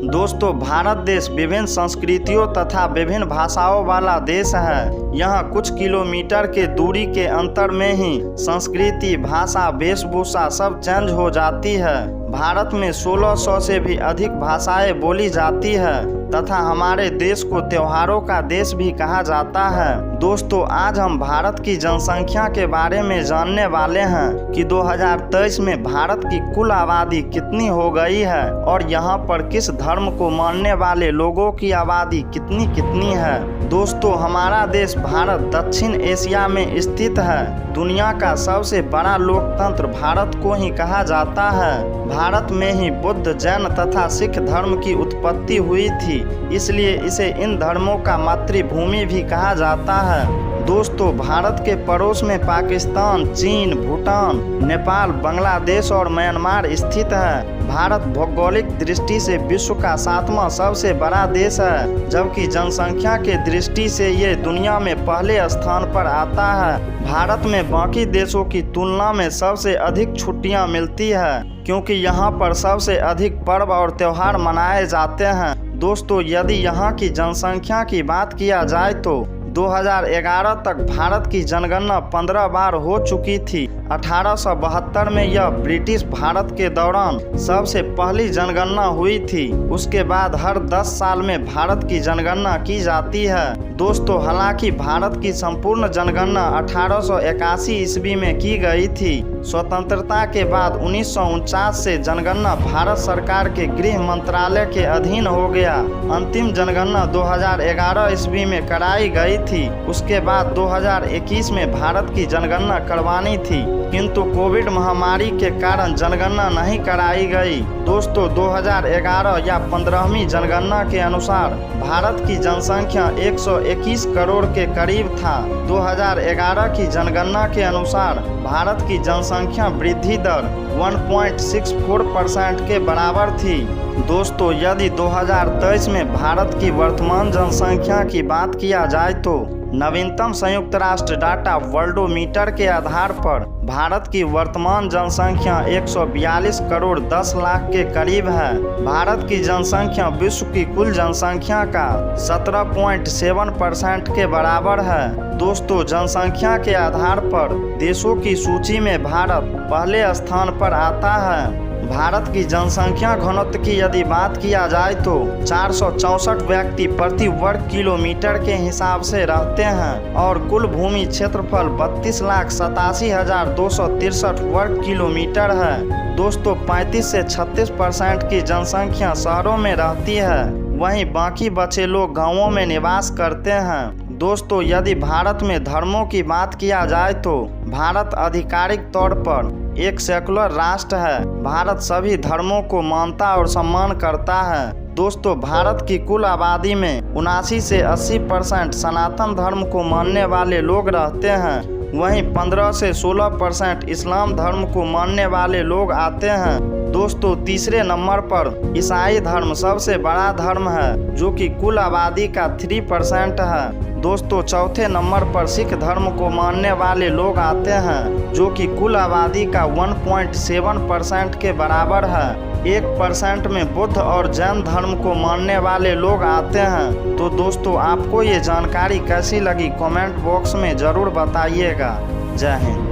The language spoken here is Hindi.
दोस्तों, भारत देश विभिन्न संस्कृतियों तथा विभिन्न भाषाओं वाला देश है। यहाँ कुछ किलोमीटर के दूरी के अंतर में ही संस्कृति, भाषा, वेशभूषा सब चेंज हो जाती है। भारत में 1600 से भी अधिक भाषाएं बोली जाती है तथा हमारे देश को त्योहारों का देश भी कहा जाता है। दोस्तों, आज हम भारत की जनसंख्या के बारे में जानने वाले हैं कि 2023 में भारत की कुल आबादी कितनी हो गई है और यहाँ पर किस धर्म को मानने वाले लोगों की आबादी कितनी है। दोस्तों, हमारा देश भारत दक्षिण एशिया में स्थित है। दुनिया का सबसे बड़ा लोकतंत्र भारत को ही कहा जाता है। भारत में ही बुद्ध, जैन तथा सिख धर्म की उत्पत्ति हुई थी, इसलिए इसे इन धर्मों का मातृभूमि भी कहा जाता है। दोस्तों, भारत के पड़ोस में पाकिस्तान, चीन, भूटान, नेपाल, बांग्लादेश और म्यांमार स्थित है। भारत भौगोलिक दृष्टि से विश्व का 7वां सबसे बड़ा देश है, जबकि जनसंख्या के दृष्टि से ये दुनिया में पहले स्थान पर आता है। भारत में बाकी देशों की तुलना में सबसे अधिक छुट्टियां मिलती है, क्योंकि यहाँ पर सबसे अधिक पर्व और त्योहार मनाए जाते हैं। दोस्तों, यदि यहाँ की जनसंख्या की बात किया जाए तो 2011 तक भारत की जनगणना 15 बार हो चुकी थी। 1872 में यह ब्रिटिश भारत के दौरान सबसे पहली जनगणना हुई थी। उसके बाद हर 10 साल में भारत की जनगणना की जाती है। दोस्तों, हालांकि भारत की संपूर्ण जनगणना 1881 ईस्वी में की गई थी। स्वतंत्रता के बाद 1949 से जनगणना भारत सरकार के गृह मंत्रालय के अधीन हो गया। अंतिम जनगणना 2011 ईस्वी में कराई गई थी। उसके बाद 2021 में भारत की जनगणना करवानी थी, किंतु कोविड महामारी के कारण जनगणना नहीं कराई गई। दोस्तों, 2011 या 15वीं जनगणना के अनुसार भारत की जनसंख्या 121 करोड़ के करीब था। 2011 की जनगणना के अनुसार भारत की जनसंख्या वृद्धि दर 1.64% के बराबर थी। दोस्तों, यदि 2023 में भारत की वर्तमान जनसंख्या की बात किया जाए तो नवीनतम संयुक्त राष्ट्र डाटा वर्ल्डोमीटर के आधार पर भारत की वर्तमान जनसंख्या 142 करोड़ 10 लाख के करीब है। भारत की जनसंख्या विश्व की कुल जनसंख्या का 17.7% के बराबर है। दोस्तों, जनसंख्या के आधार पर देशों की सूची में भारत पहले स्थान पर आता है। भारत की जनसंख्या घनत्व की यदि बात किया जाए तो 464 व्यक्ति प्रति वर्ग किलोमीटर के हिसाब से रहते हैं और कुल भूमि क्षेत्रफल 32,87,263 वर्ग किलोमीटर है। दोस्तों, 35 से 36% की जनसंख्या शहरों में रहती है, वहीं बाकी बचे लोग गांवों में निवास करते हैं। दोस्तों, यदि भारत में धर्मों की बात किया जाए तो भारत आधिकारिक तौर पर एक सेकुलर राष्ट्र है। भारत सभी धर्मों को मानता और सम्मान करता है। दोस्तों, भारत की कुल आबादी में 79 से 80% सनातन धर्म को मानने वाले लोग रहते हैं, वहीं 15 से 16% इस्लाम धर्म को मानने वाले लोग आते हैं। दोस्तों, तीसरे नंबर पर ईसाई धर्म सबसे बड़ा धर्म है, जो कि कुल आबादी का 3% है। दोस्तों, चौथे नंबर पर सिख धर्म को मानने वाले लोग आते हैं, जो कि कुल आबादी का 1.7% के बराबर है। 1% में बुद्ध और जैन धर्म को मानने वाले लोग आते हैं। तो दोस्तों, आपको ये जानकारी कैसी लगी कमेंट बॉक्स में ज़रूर बताइएगा। जय हिंद।